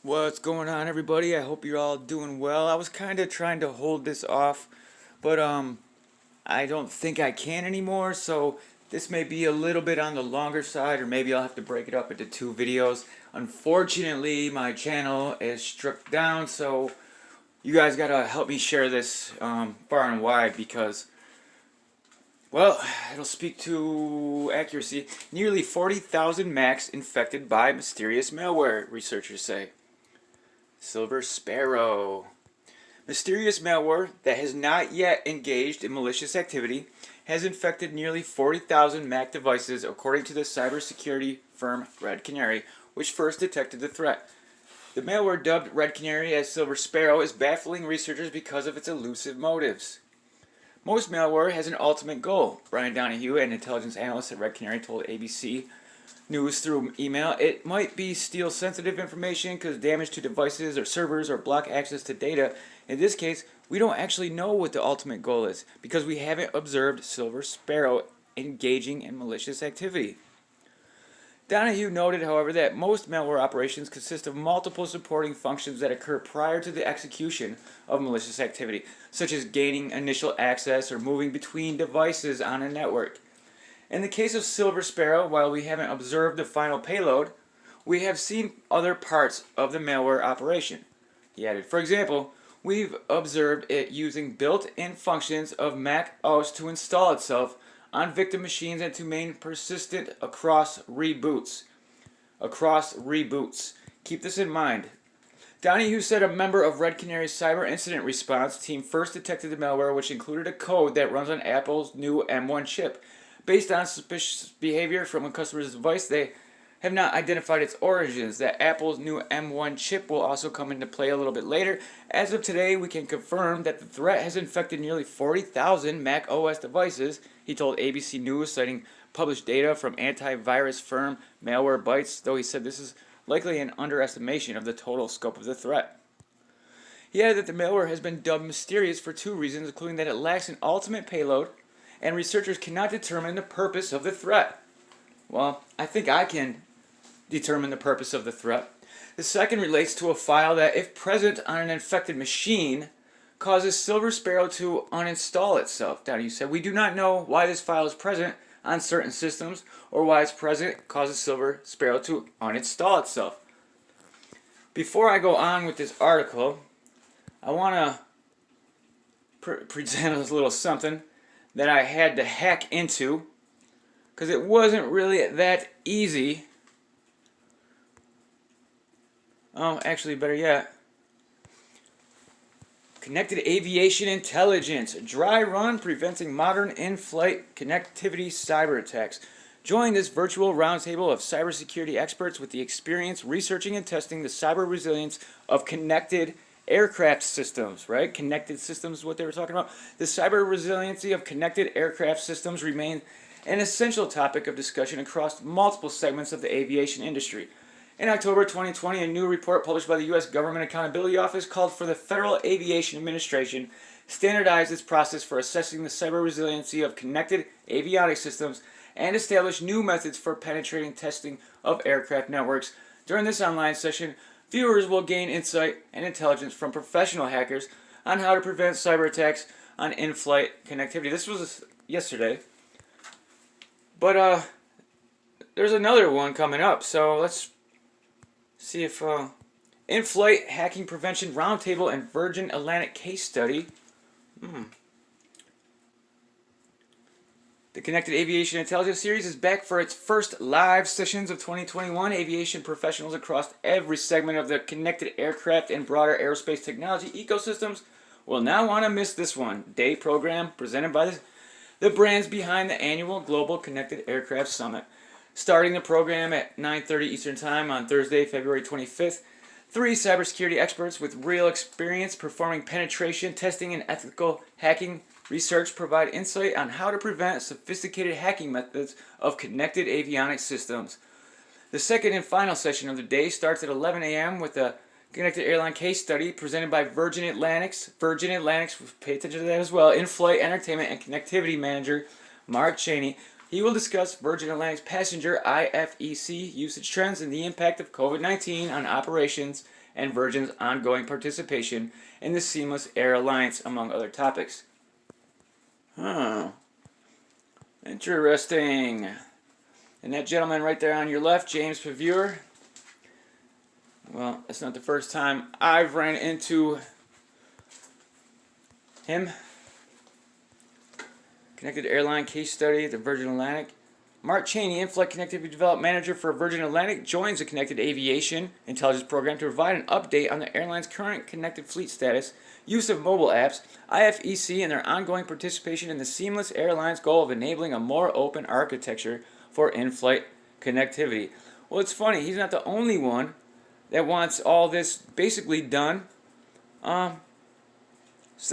What's going on, everybody? I hope you're all doing well. I was kind of trying to hold this off, but I don't think I can anymore, so this may be a little bit on the longer side, or maybe I'll have to break it up into two videos. Unfortunately, my channel is struck down, so you guys gotta help me share this far and wide because, well, it'll speak to accuracy. Nearly 40,000 Macs infected by mysterious malware, researchers say. Silver Sparrow. Mysterious malware that has not yet engaged in malicious activity has infected nearly 40,000 Mac devices, according to the cybersecurity firm Red Canary, which first detected the threat. The malware, dubbed Red Canary as Silver Sparrow, is baffling researchers because of its elusive motives. Most malware has an ultimate goal. Brian Donahue, an intelligence analyst at Red Canary, told ABC News through email. It might be steal sensitive information, cause damage to devices or servers, or block access to data. In this case, we don't actually know what the ultimate goal is because we haven't observed Silver Sparrow engaging in malicious activity. Donahue noted, however, that most malware operations consist of multiple supporting functions that occur prior to the execution of malicious activity, such as gaining initial access or moving between devices on a network. In the case of Silver Sparrow, while we haven't observed the final payload, we have seen other parts of the malware operation. He added, for example, we've observed it using built-in functions of Mac OS to install itself on victim machines and to remain persistent across reboots. Keep this in mind. Donahue said a member of Red Canary's cyber incident response team first detected the malware, which included a code that runs on Apple's new M1 chip. Based on suspicious behavior from a customer's device, they have not identified its origins. That Apple's new M1 chip will also come into play a little bit later. As of today, we can confirm that the threat has infected nearly 40,000 Mac OS devices, he told ABC News, citing published data from antivirus firm Malwarebytes, though he said this is likely an underestimation of the total scope of the threat. He added that the malware has been dubbed mysterious for two reasons, including that it lacks an ultimate payload and researchers cannot determine the purpose of the threat. Well, I think I can determine the purpose of the threat. The second relates to a file that, if present on an infected machine, causes Silver Sparrow to uninstall itself. Donahue said, we do not know why this file is present on certain systems or why it's present causes Silver Sparrow to uninstall itself. Before I go on with this article, I want to present a little something that I had to hack into because it wasn't really that easy. Oh, actually, better yet. Connected aviation intelligence. Dry run preventing modern in-flight connectivity cyber attacks. Join this virtual roundtable of cybersecurity experts with the experience researching and testing the cyber resilience of connected aircraft systems, right? Connected systems is what they were talking about. The cyber resiliency of connected aircraft systems remain an essential topic of discussion across multiple segments of the aviation industry. In October 2020, a new report published by the U.S. Government Accountability Office called for the Federal Aviation Administration standardize its process for assessing the cyber resiliency of connected avionics systems and establish new methods for penetrating testing of aircraft networks. During this online session, viewers will gain insight and intelligence from professional hackers on how to prevent cyber attacks on in-flight connectivity. This was yesterday. But there's another one coming up, so let's see if in-flight hacking prevention roundtable and Virgin Atlantic case study. The Connected Aviation Intelligence Series is back for its first live sessions of 2021. Aviation professionals across every segment of the connected aircraft and broader aerospace technology ecosystems will not want to miss this one. Day program presented by the brands behind the annual Global Connected Aircraft Summit. Starting the program at 9:30 Eastern Time on Thursday, February 25th, 3 cybersecurity experts with real experience performing penetration testing and ethical hacking research provide insight on how to prevent sophisticated hacking methods of connected avionics systems. The second and final session of the day starts at 11 a.m. with a connected airline case study presented by Virgin Atlantic, pay attention to that as well, in-flight entertainment and connectivity manager Mark Cheney. He will discuss Virgin Atlantic's passenger IFEC usage trends and the impact of COVID-19 on operations and Virgin's ongoing participation in the Seamless Air Alliance, among other topics. Huh. Interesting. And that gentleman right there on your left, James Pavure, well, that's not the first time I've ran into him. Connected Airline Case Study at the Virgin Atlantic. Mark Cheney, in-flight connectivity development manager for Virgin Atlantic, joins the Connected Aviation Intelligence Program to provide an update on the airline's current connected fleet status, use of mobile apps, IFEC, and their ongoing participation in the Seamless Air Alliance goal of enabling a more open architecture for in-flight connectivity. Well, it's funny, he's not the only one that wants all this basically done. So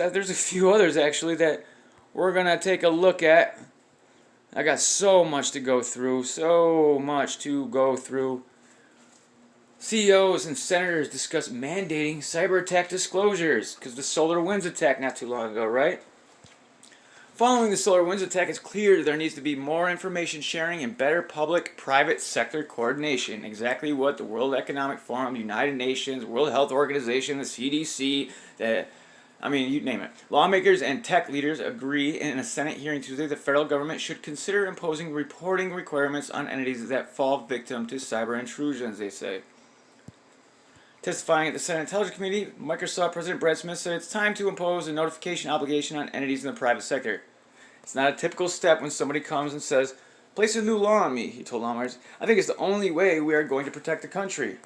there's a few others actually that we're going to take a look at. I got so much to go through, CEOs and senators discuss mandating cyber attack disclosures because the SolarWinds attack not too long ago, right? Following the SolarWinds attack, it's clear there needs to be more information sharing and better public-private sector coordination. Exactly what the World Economic Forum, the United Nations, World Health Organization, the CDC, you name it. Lawmakers and tech leaders agree in a Senate hearing Tuesday the federal government should consider imposing reporting requirements on entities that fall victim to cyber intrusions, they say. Testifying at the Senate Intelligence Committee, Microsoft President Brad Smith said it's time to impose a notification obligation on entities in the private sector. It's not a typical step when somebody comes and says, place a new law on me, he told lawmakers. I think it's the only way we are going to protect the country.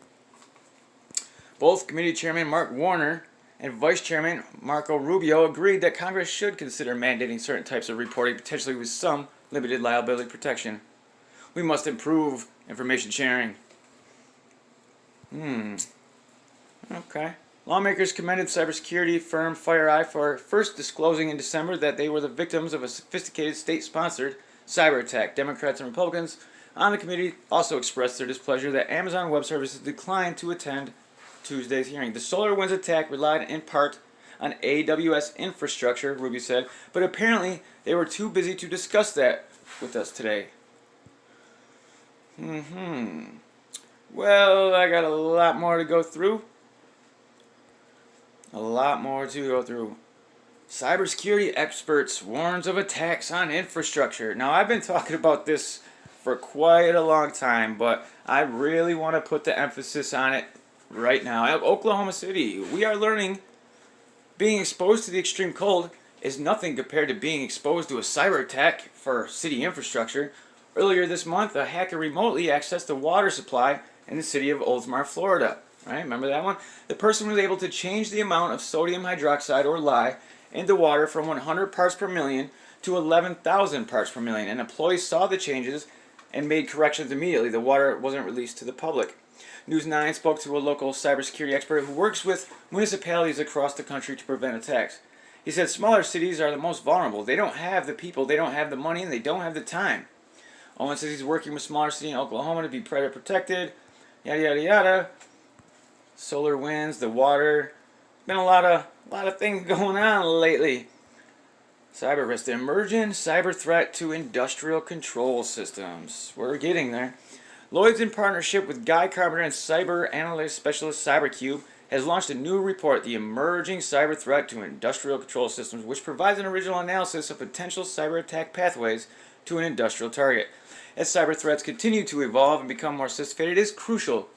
Both committee chairman Mark Warner and Vice Chairman Marco Rubio agreed that Congress should consider mandating certain types of reporting, potentially with some limited liability protection. We must improve information sharing. Okay. Lawmakers commended cybersecurity firm FireEye for first disclosing in December that they were the victims of a sophisticated state-sponsored cyber attack. Democrats and Republicans on the committee also expressed their displeasure that Amazon Web Services declined to attend Tuesday's hearing. The SolarWinds attack relied in part on AWS infrastructure, Rubio said, but apparently they were too busy to discuss that with us today. Well, I got a lot more to go through. Cybersecurity experts warns of attacks on infrastructure. Now, I've been talking about this for quite a long time, but I really want to put the emphasis on it right now. At Oklahoma City, we are learning being exposed to the extreme cold is nothing compared to being exposed to a cyber attack for city infrastructure. Earlier this month, a hacker remotely accessed the water supply in the city of Oldsmar, Florida. Right? Remember that one? The person was able to change the amount of sodium hydroxide, or lye, in the water from 100 parts per million to 11,000 parts per million. And employees saw the changes and made corrections immediately. The water wasn't released to the public. News 9 spoke to a local cybersecurity expert who works with municipalities across the country to prevent attacks. He said smaller cities are the most vulnerable. They don't have the people, they don't have the money, and they don't have the time. Owen says he's working with smaller cities in Oklahoma to be predator protected. Yada yada yada. SolarWinds, the water. Been a lot of things going on lately. Cyber risk, the emerging cyber threat to industrial control systems. We're getting there. Lloyd's, in partnership with Guy Carpenter and cyber analyst specialist CyberCube, has launched a new report, The Emerging Cyber Threat to Industrial Control Systems, which provides an original analysis of potential cyber attack pathways to an industrial target. As cyber threats continue to evolve and become more sophisticated, it is crucial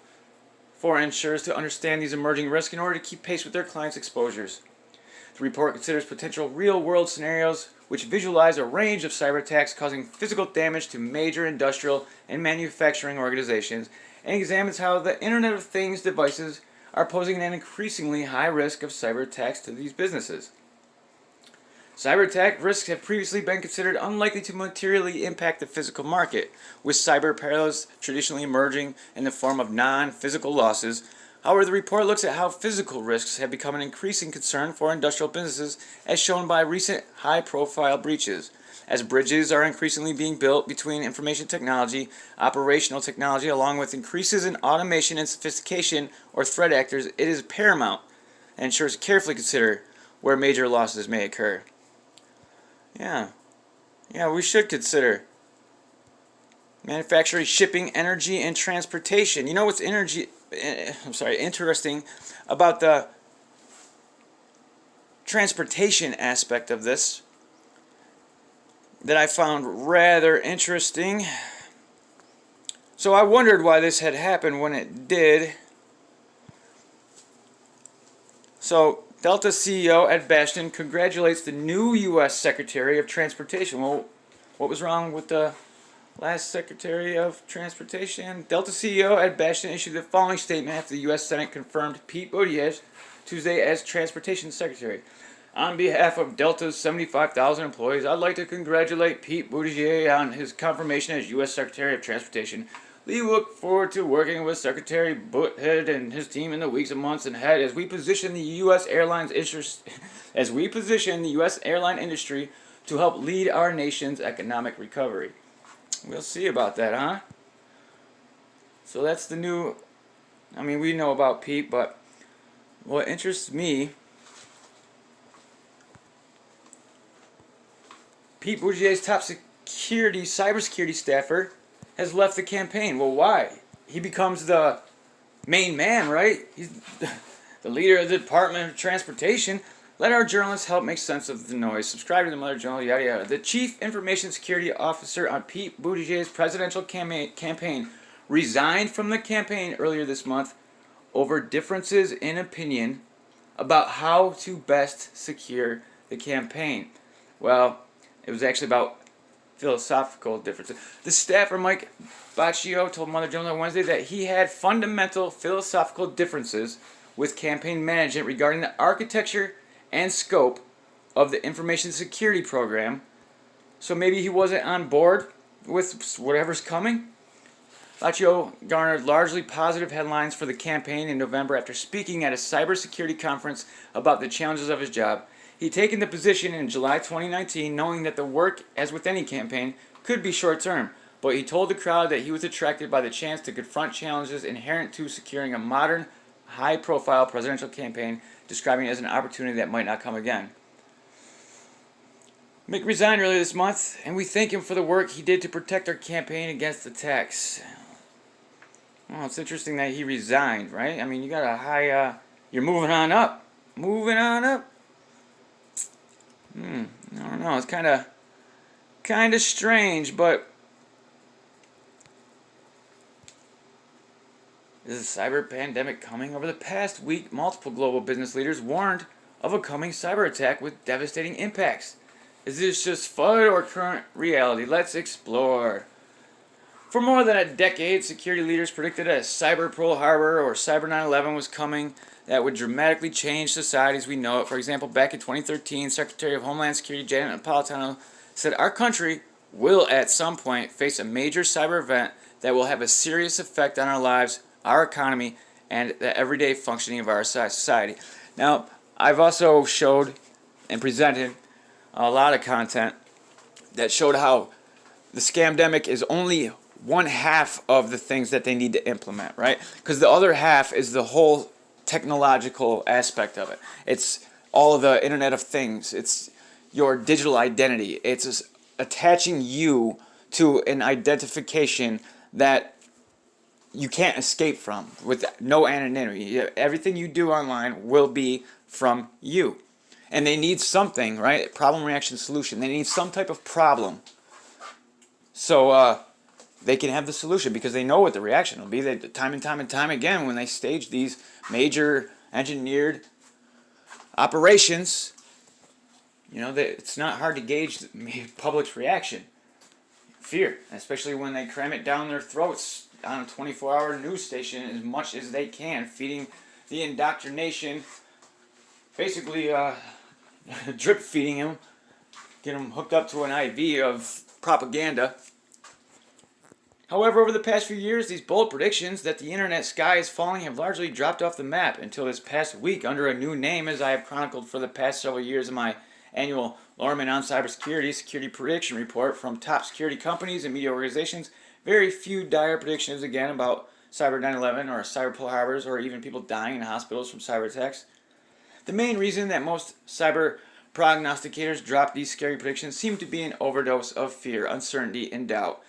for insurers to understand these emerging risks in order to keep pace with their clients' exposures. The report considers potential real-world scenarios which visualize a range of cyber attacks causing physical damage to major industrial and manufacturing organizations, and examines how the Internet of Things devices are posing an increasingly high risk of cyber attacks to these businesses. Cyber attack risks have previously been considered unlikely to materially impact the physical market, with cyber perils traditionally emerging in the form of non-physical losses. However, the report looks at how physical risks have become an increasing concern for industrial businesses, as shown by recent high-profile breaches. As bridges are increasingly being built between information technology, operational technology, along with increases in automation and sophistication or threat actors, it is paramount and insurers carefully consider where major losses may occur. Yeah, we should consider manufacturing, shipping, energy, and transportation. You know what's energy? interesting about the transportation aspect of this that I found rather interesting. So I wondered why this had happened when it did. So Delta CEO Ed Bastian congratulates the new U.S. Secretary of Transportation. Well, what was wrong with the last Secretary of Transportation? Delta CEO Ed Bastian issued the following statement after the U.S. Senate confirmed Pete Buttigieg Tuesday as Transportation Secretary. On behalf of Delta's 75,000 employees, I'd like to congratulate Pete Buttigieg on his confirmation as U.S. Secretary of Transportation. We look forward to working with Secretary Buttigieg and his team in the weeks and months ahead as we position the U.S. airline industry to help lead our nation's economic recovery. We'll see about that, huh? So that's the new. I mean, we know about Pete, but what interests me, Pete Buttigieg's top cybersecurity staffer has left the campaign. Well, why? He becomes the main man, right? He's the leader of the Department of Transportation. Let our journalists help make sense of the noise. Subscribe to the Mother Journal, yada yada. The Chief Information Security Officer on Pete Buttigieg's presidential campaign resigned from the campaign earlier this month over differences in opinion about how to best secure the campaign. Well, it was actually about philosophical differences. The staffer, Mike Machio, told Mother Journal on Wednesday that he had fundamental philosophical differences with campaign management regarding the architecture and scope of the information security program. So maybe he wasn't on board with whatever's coming. Machio garnered largely positive headlines for the campaign in November after speaking at a cybersecurity conference about the challenges of his job. He'd taken the position in July 2019 knowing that the work, as with any campaign, could be short-term, but he told the crowd that he was attracted by the chance to confront challenges inherent to securing a modern, high-profile presidential campaign, describing it as an opportunity that might not come again. Mick resigned earlier this month, and we thank him for the work he did to protect our campaign against attacks. Well, it's interesting that he resigned, right? I mean, you got a high, you're moving on up. Moving on up. I don't know. It's kind of strange, but is a cyber pandemic coming? Over the past week, multiple global business leaders warned of a coming cyber attack with devastating impacts. Is this just FUD or current reality? Let's explore. For more than a decade, security leaders predicted a cyber Pearl Harbor or cyber 9/11 was coming that would dramatically change society as we know it. For example, back in 2013, Secretary of Homeland Security Janet Napolitano said our country will at some point face a major cyber event that will have a serious effect on our lives, our economy, and the everyday functioning of our society. Now, I've also showed and presented a lot of content that showed how the scamdemic is only one half of the things that they need to implement, right? Because the other half is the whole technological aspect of it. It's all of the Internet of Things. It's your digital identity. It's attaching you to an identification that you can't escape from with no anonymity. Everything you do online will be from you. And they need something, right? Problem, reaction, solution. They need some type of problem. So they can have the solution because they know what the reaction will be. They, time and time again, when they stage these major engineered operations, you know, it's not hard to gauge the public's reaction. Fear, especially when they cram it down their throats on a 24-hour news station as much as they can, feeding the indoctrination, basically drip feeding them, get them hooked up to an IV of propaganda. However, over the past few years, these bold predictions that the internet sky is falling have largely dropped off the map until this past week under a new name, as I have chronicled for the past several years in my annual Laureate on Cybersecurity Security Prediction Report from top security companies and media organizations. Very few dire predictions, again, about cyber 9/11 or cyber Pearl Harbors or even people dying in hospitals from cyber attacks. The main reason that most cyber prognosticators drop these scary predictions seem to be an overdose of fear, uncertainty, and doubt.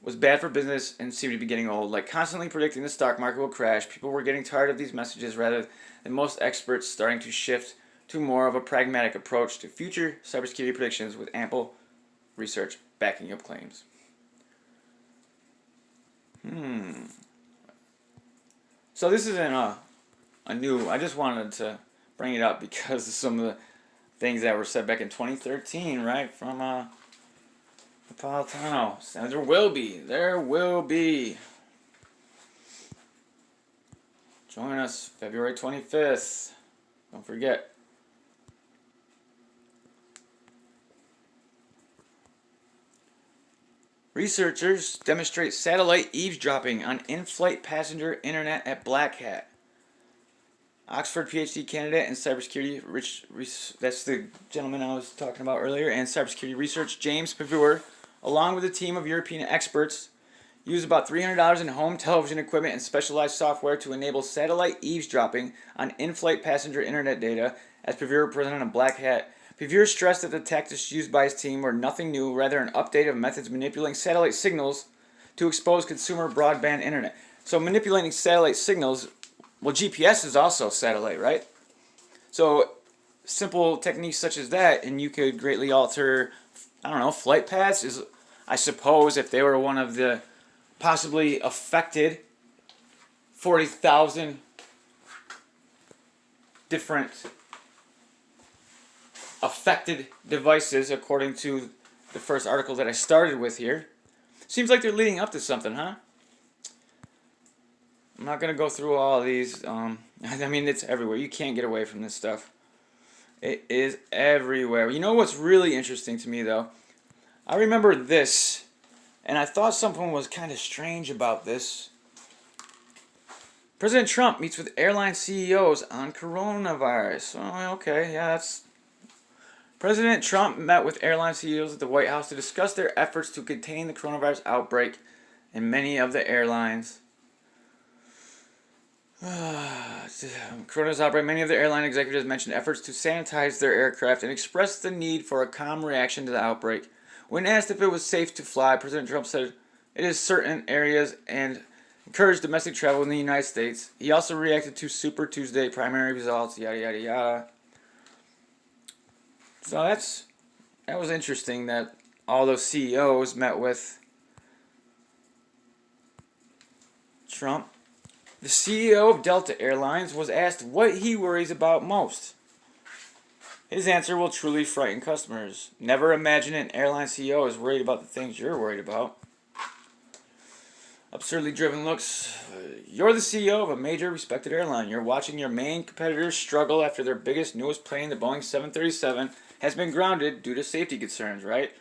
was bad for business and seemed to be getting old. Like constantly predicting the stock market will crash, people were getting tired of these messages rather than most experts starting to shift to more of a pragmatic approach to future cybersecurity predictions with ample research backing up claims. So this isn't a new, I just wanted to bring it up because of some of the things that were said back in 2013, right, from Napolitano. So there will be. Join us February 25th. Don't forget. Researchers demonstrate satellite eavesdropping on in-flight passenger internet at Black Hat. Oxford PhD candidate in cybersecurity, that's the gentleman I was talking about earlier, and cybersecurity research, James Pavur, along with a team of European experts, used about $300 in home television equipment and specialized software to enable satellite eavesdropping on in-flight passenger internet data, as Pavur presented on Black Hat. Pavur stressed that the tactics used by his team were nothing new, rather an update of methods manipulating satellite signals to expose consumer broadband internet. So manipulating satellite signals, well, GPS is also satellite, right? So simple techniques such as that, and you could greatly alter, I don't know, flight paths is, I suppose, if they were one of the possibly affected 40,000 different affected devices, according to the first article that I started with here. Seems like they're leading up to something, huh? I'm not going to go through all of these. I mean, it's everywhere. You can't get away from this stuff. It is everywhere. You know what's really interesting to me, though? I remember this, and I thought something was kind of strange about this. President Trump meets with airline CEOs on coronavirus. Oh, okay, yeah, that's... President Trump met with airline CEOs at the White House to discuss their efforts to contain the coronavirus outbreak in many of the airlines. Coronavirus outbreak. Many of the airline executives mentioned efforts to sanitize their aircraft and expressed the need for a calm reaction to the outbreak. When asked if it was safe to fly, President Trump said it is certain areas and encouraged domestic travel in the United States. He also reacted to Super Tuesday primary results, yada yada yada. So that was interesting that all those CEOs met with Trump. The CEO of Delta Airlines was asked what he worries about most. His answer will truly frighten customers. Never imagine an airline CEO is worried about the things you're worried about. Absurdly driven looks. You're the CEO of a major respected airline. You're watching your main competitors struggle after their biggest, newest plane, the Boeing 737, has been grounded due to safety concerns, right?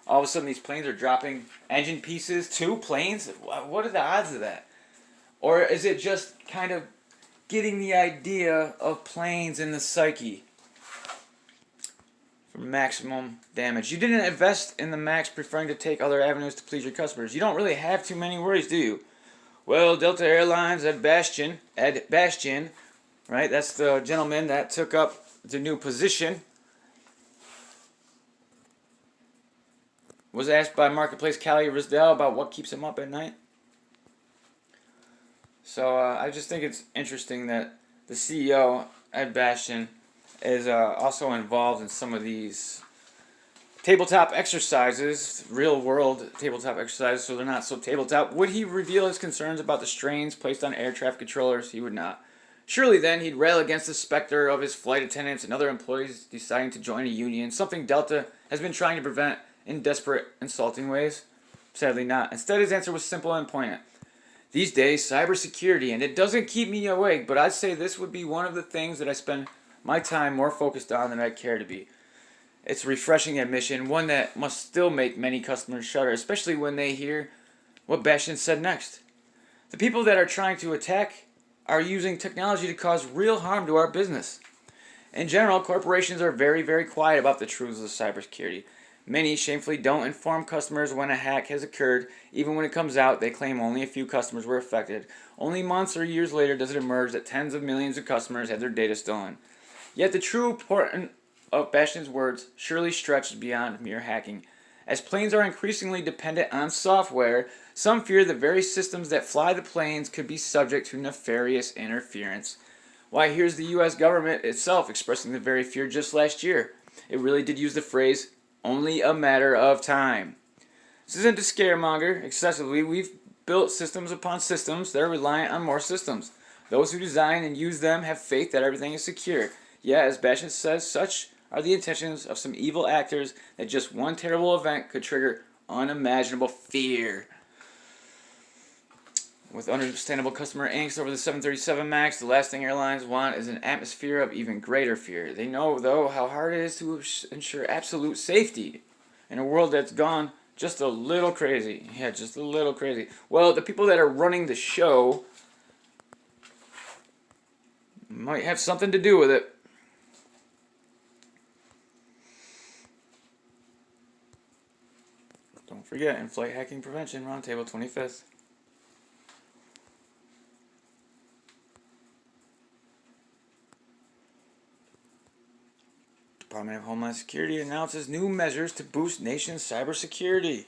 All of a sudden these planes are dropping engine pieces to planes. What are the odds of that? Or is it just kind of getting the idea of planes in the psyche for maximum damage? You didn't invest in the MAX preferring to take other avenues to please your customers. You don't really have too many worries, do you? Well, Delta Airlines, Ed Bastian, right? That's the gentleman that took up the new position. Was asked by Marketplace Callie Risdell about what keeps him up at night. So I just think it's interesting that the CEO, Ed Bastian, is also involved in some of these tabletop exercises, real-world tabletop exercises, so they're not so tabletop. Would he reveal his concerns about the strains placed on air traffic controllers? He would not. Surely then he'd rail against the specter of his flight attendants and other employees deciding to join a union, something Delta has been trying to prevent in desperate, insulting ways. Sadly not. Instead, his answer was simple and poignant. These days, cybersecurity, and it doesn't keep me awake, but I'd say this would be one of the things that I spend my time more focused on than I care to be. It's a refreshing admission, one that must still make many customers shudder, especially when they hear what Bastian said next. The people that are trying to attack are using technology to cause real harm to our business. In general, corporations are very, very quiet about the truths of cybersecurity. Many shamefully don't inform customers when a hack has occurred. Even when it comes out, they claim only a few customers were affected. Only months or years later does it emerge that tens of millions of customers had their data stolen. Yet the true importance of Bastian's words surely stretches beyond mere hacking. As planes are increasingly dependent on software, some fear the very systems that fly the planes could be subject to nefarious interference. Why, here's the US government itself expressing the very fear just last year. It really did use the phrase, only a matter of time. This isn't to scaremonger excessively. We've built systems upon systems that are reliant on more systems. Those who design and use them have faith that everything is secure. Yet, as Bashan says, such are the intentions of some evil actors that just one terrible event could trigger unimaginable fear. With understandable customer angst over the 737 MAX, the last thing airlines want is an atmosphere of even greater fear. They know, though, how hard it is to ensure absolute safety in a world that's gone just a little crazy. Yeah, just a little crazy. Well, the people that are running the show might have something to do with it. Don't forget, in-flight hacking prevention roundtable 25th. Department of Homeland Security announces new measures to boost nation's cybersecurity.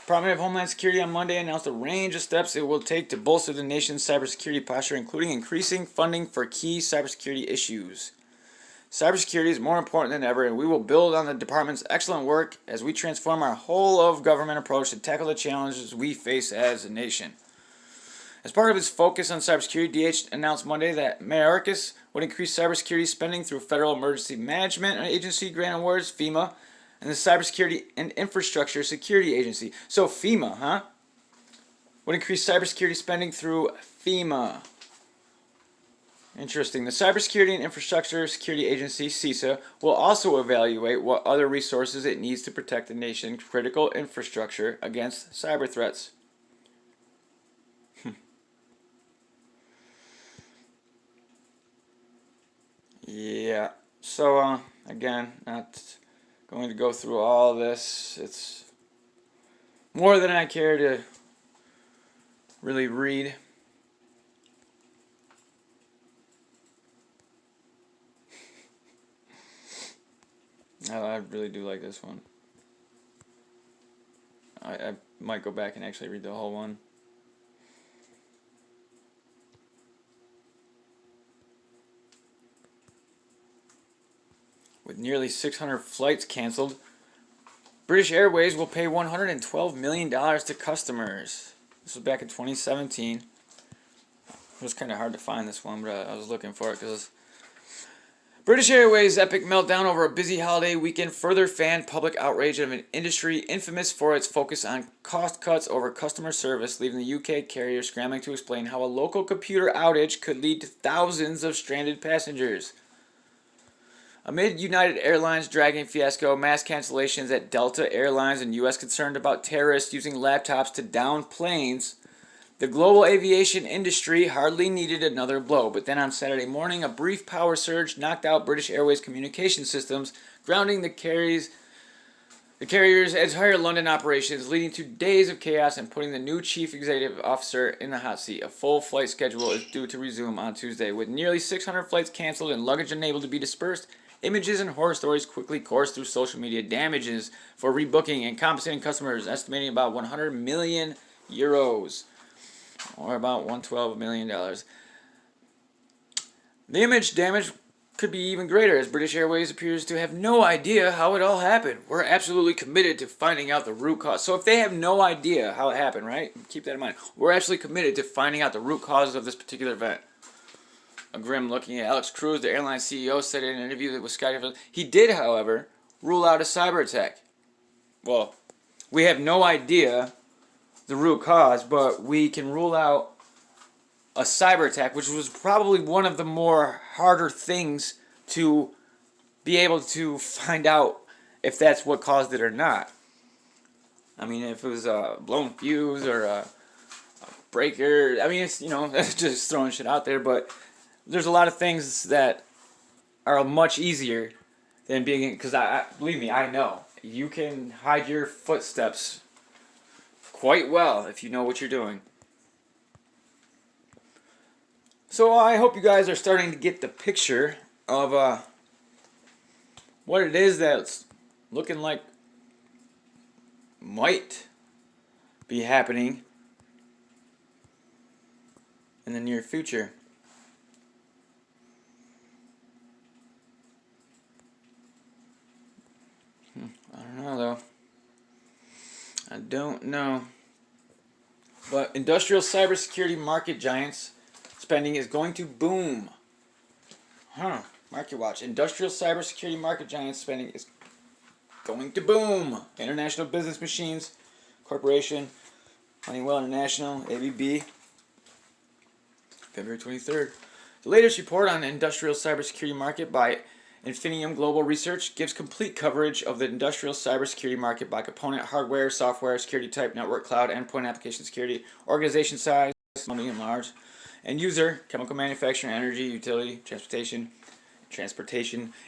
Department of Homeland Security on Monday announced a range of steps it will take to bolster the nation's cybersecurity posture, including increasing funding for key cybersecurity issues. Cybersecurity is more important than ever, and we will build on the department's excellent work as we transform our whole-of-government approach to tackle the challenges we face as a nation. As part of its focus on cybersecurity, DH announced Monday that Mayorkas would increase cybersecurity spending through Federal Emergency Management Agency grant awards, FEMA, and the Cybersecurity and Infrastructure Security Agency. So FEMA, would increase cybersecurity spending through FEMA. Interesting. The Cybersecurity and Infrastructure Security Agency, CISA, will also evaluate what other resources it needs to protect the nation's critical infrastructure against cyber threats. Yeah, so again, not going to go through all this. It's more than I care to really read. I really do like this one. I might go back and actually read the whole one. With nearly 600 flights canceled, British Airways will pay $112 million to customers. This was back in 2017. It was kind of hard to find this one, but I was looking for it because British Airways' epic meltdown over a busy holiday weekend further fanned public outrage of an industry infamous for its focus on cost cuts over customer service, leaving the UK carrier scrambling to explain how a local computer outage could lead to thousands of stranded passengers. Amid United Airlines' dragging fiasco, mass cancellations at Delta Airlines, and U.S. concerned about terrorists using laptops to down planes, the global aviation industry hardly needed another blow. But then on Saturday morning, a brief power surge knocked out British Airways communication systems, grounding the carrier's entire London operations, leading to days of chaos and putting the new chief executive officer in the hot seat. A full flight schedule is due to resume on Tuesday. With nearly 600 flights canceled and luggage unable to be dispersed, images and horror stories quickly coursed through social media. Damages for rebooking and compensating customers, estimating about 100 million euros, or about $112 million. The image damage could be even greater, as British Airways appears to have no idea how it all happened. We're absolutely committed to finding out the root cause. So if they have no idea how it happened, right? Keep that in mind. We're absolutely committed to finding out the root causes of this particular event. A grim looking at Alex Cruz, the airline CEO, said in an interview with Sky. He did, however, rule out a cyber attack. Well, we have no idea the root cause, but we can rule out a cyber attack, which was probably one of the more harder things to be able to find out if that's what caused it or not. I mean, if it was a blown fuse or a breaker, I mean, it's, that's just throwing shit out there, but there's a lot of things that are much easier than being, because believe me, I know. You can hide your footsteps quite well if you know what you're doing. So I hope you guys are starting to get the picture of what it is that's looking like might be happening in the near future. I don't know though. I don't know. But industrial cybersecurity market giants spending is going to boom. Market watch. Industrial cybersecurity market giants spending is going to boom. International Business Machines Corporation, Honeywell International, ABB, February 23rd. The latest report on the industrial cybersecurity market by Infinium Global Research gives complete coverage of the industrial cybersecurity market by component, hardware, software, security type, network, cloud, endpoint, application security, organization size, small, medium, large, end user, chemical manufacturing, energy, utility, transportation.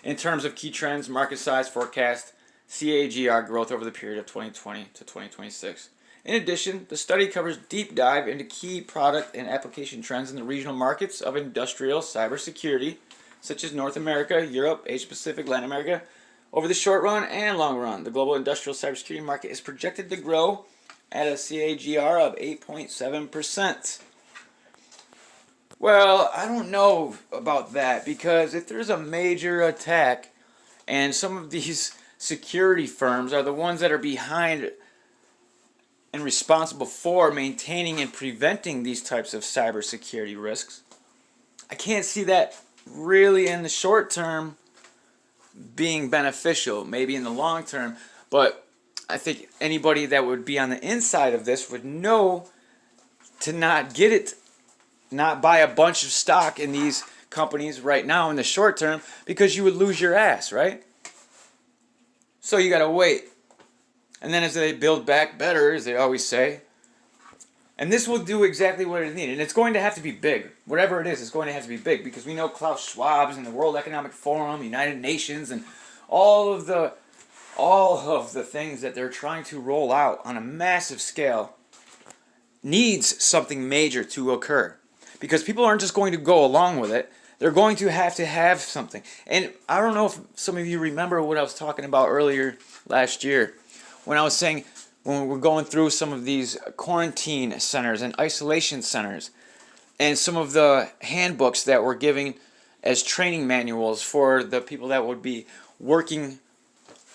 In terms of key trends, market size, forecast, CAGR growth over the period of 2020 to 2026. In addition, the study covers deep dive into key product and application trends in the regional markets of industrial cybersecurity, such as North America, Europe, Asia Pacific, Latin America. Over the short run and long run, the global industrial cybersecurity market is projected to grow at a CAGR of 8.7%. Well, I don't know about that, because if there's a major attack and some of these security firms are the ones that are behind and responsible for maintaining and preventing these types of cybersecurity risks, I can't see that really in the short term being beneficial. Maybe in the long term, but I think anybody that would be on the inside of this would know to not get it, not buy a bunch of stock in these companies right now in the short term, because you would lose your ass, right? So you gotta wait. And then as they build back better, as they always say, and this will do exactly what it needs. And it's going to have to be big. Whatever it is, it's going to have to be big, because we know Klaus Schwab's and the World Economic Forum, United Nations, and all of the things that they're trying to roll out on a massive scale needs something major to occur. Because people aren't just going to go along with it. They're going to have something. And I don't know if some of you remember what I was talking about earlier last year, when I was saying, when we were going through some of these quarantine centers and isolation centers, and some of the handbooks that were giving as training manuals for the people that would be working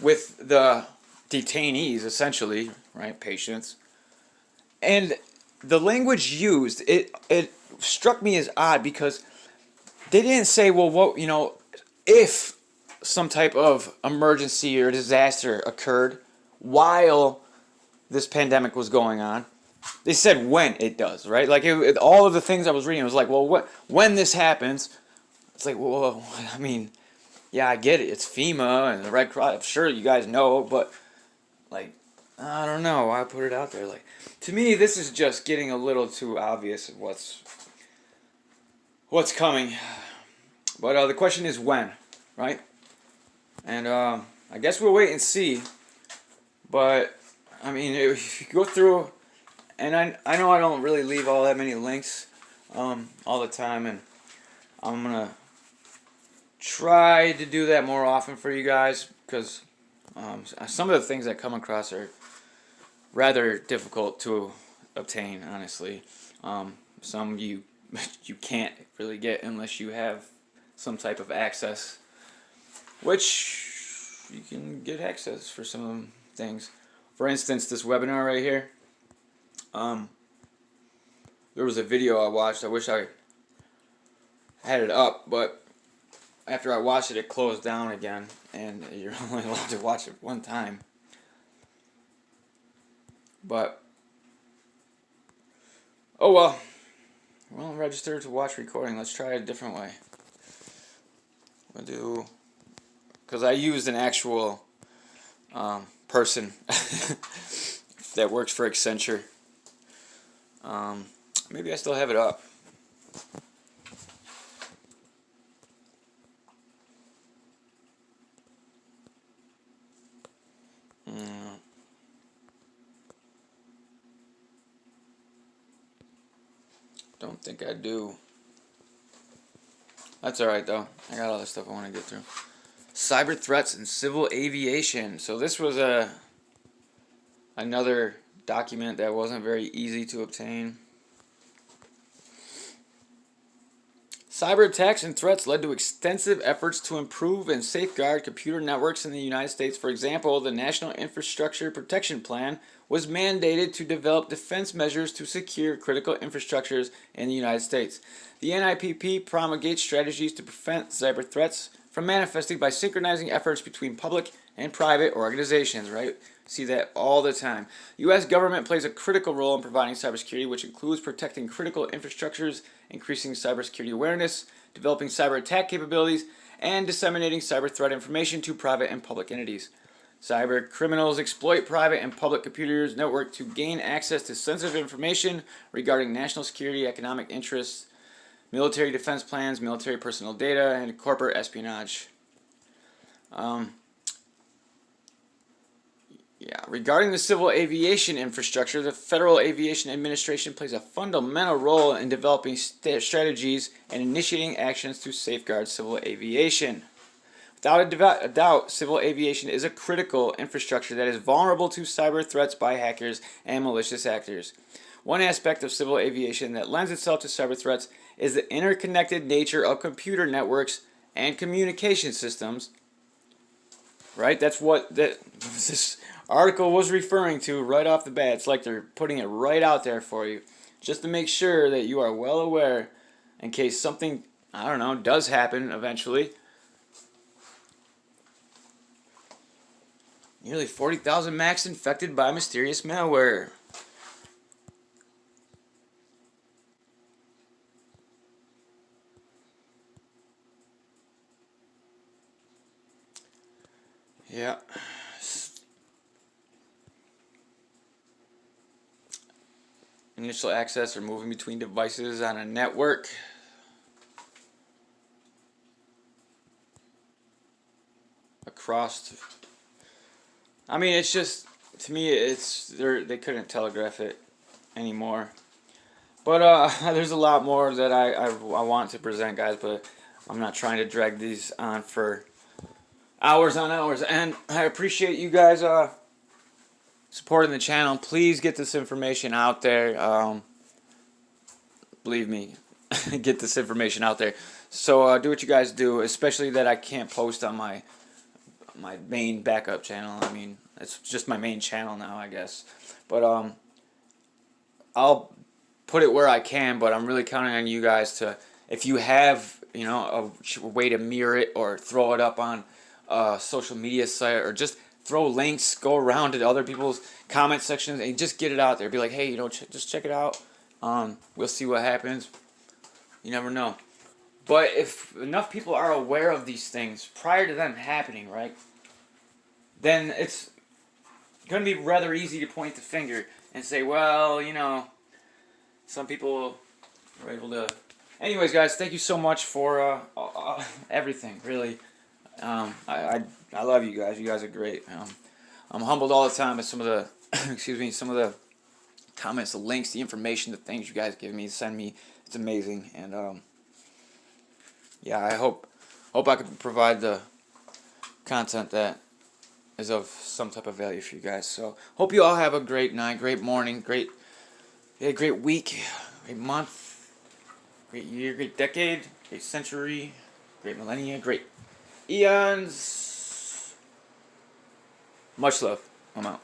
with the detainees, essentially, right, patients. And the language used, it struck me as odd, because they didn't say, well, what, if some type of emergency or disaster occurred while this pandemic was going on. They said when it does, right? Like all of the things I was reading, it was like, well, when this happens, it's like, well, I mean, yeah, I get it. It's FEMA and the Red Cross. I'm sure you guys know, but like, I don't know. Why put it out there? Like, to me, this is just getting a little too obvious what's coming. But the question is when, right? And I guess we'll wait and see. But I mean, if you go through, and I know I don't really leave all that many links all the time, and I'm gonna try to do that more often for you guys, because some of the things I come across are rather difficult to obtain, honestly. Some you can't really get unless you have some type of access, which you can get access for some of them things. For instance, this webinar right here, there was a video I watched. I wish I had it up, but after I watched it, it closed down again, and you're only allowed to watch it one time. But oh well. Well, register to watch recording. Let's try it a different way. We'll do, because I used an actual person that works for Accenture. Maybe I still have it up. Don't think I do. That's alright though. I got all the stuff I want to get through. Cyber threats in civil aviation. So this was a another document that wasn't very easy to obtain. Cyber attacks and threats led to extensive efforts to improve and safeguard computer networks in the United States. For example, the National Infrastructure Protection Plan was mandated to develop defense measures to secure critical infrastructures in the United States. The NIPP promulgates strategies to prevent cyber threats from manifesting by synchronizing efforts between public and private organizations, right? See that all the time. The U.S. government plays a critical role in providing cybersecurity, which includes protecting critical infrastructures, increasing cybersecurity awareness, developing cyber attack capabilities, and disseminating cyber threat information to private and public entities. Cyber criminals exploit private and public computers network to gain access to sensitive information regarding national security, economic interests, military defense plans, military personnel data, and corporate espionage. Regarding the civil aviation infrastructure, the Federal Aviation Administration plays a fundamental role in developing strategies and initiating actions to safeguard civil aviation. Without a doubt, civil aviation is a critical infrastructure that is vulnerable to cyber threats by hackers and malicious actors. One aspect of civil aviation that lends itself to cyber threats is the interconnected nature of computer networks and communication systems. Right? That's what this article was referring to right off the bat. It's like they're putting it right out there for you, just to make sure that you are well aware in case something, I don't know, does happen eventually. Nearly 40,000 Macs infected by mysterious malware. Yeah. Initial access or moving between devices on a network. Across. I mean, it's just, to me, it's they couldn't telegraph it anymore. But there's a lot more that I want to present, guys, but I'm not trying to drag these on for hours on hours. And I appreciate you guys supporting the channel. Please get this information out there. Believe me, get this information out there. So do what you guys do, especially that I can't post on my main backup channel. I mean, it's just my main channel now, I guess. But I'll put it where I can, but I'm really counting on you guys to, if you have, you know, a way to mirror it or throw it up on a social media site, or just throw links, go around to other people's comment sections and just get it out there. Be like, hey, you know, just check it out. We'll see what happens. You never know. But if enough people are aware of these things prior to them happening, right, then it's going to be rather easy to point the finger and say, well, you know, some people were able to... Anyways, guys, thank you so much for everything, really. I love you guys. You guys are great. I'm humbled all the time by some of the, excuse me, some of the comments, the links, the information, the things you guys give me, send me. It's amazing. And yeah, I hope I could provide the content that is of some type of value for you guys. So hope you all have a great night, great morning, great week, great month, great year, great decade, great century, great millennia, great eons. Much love. I'm out.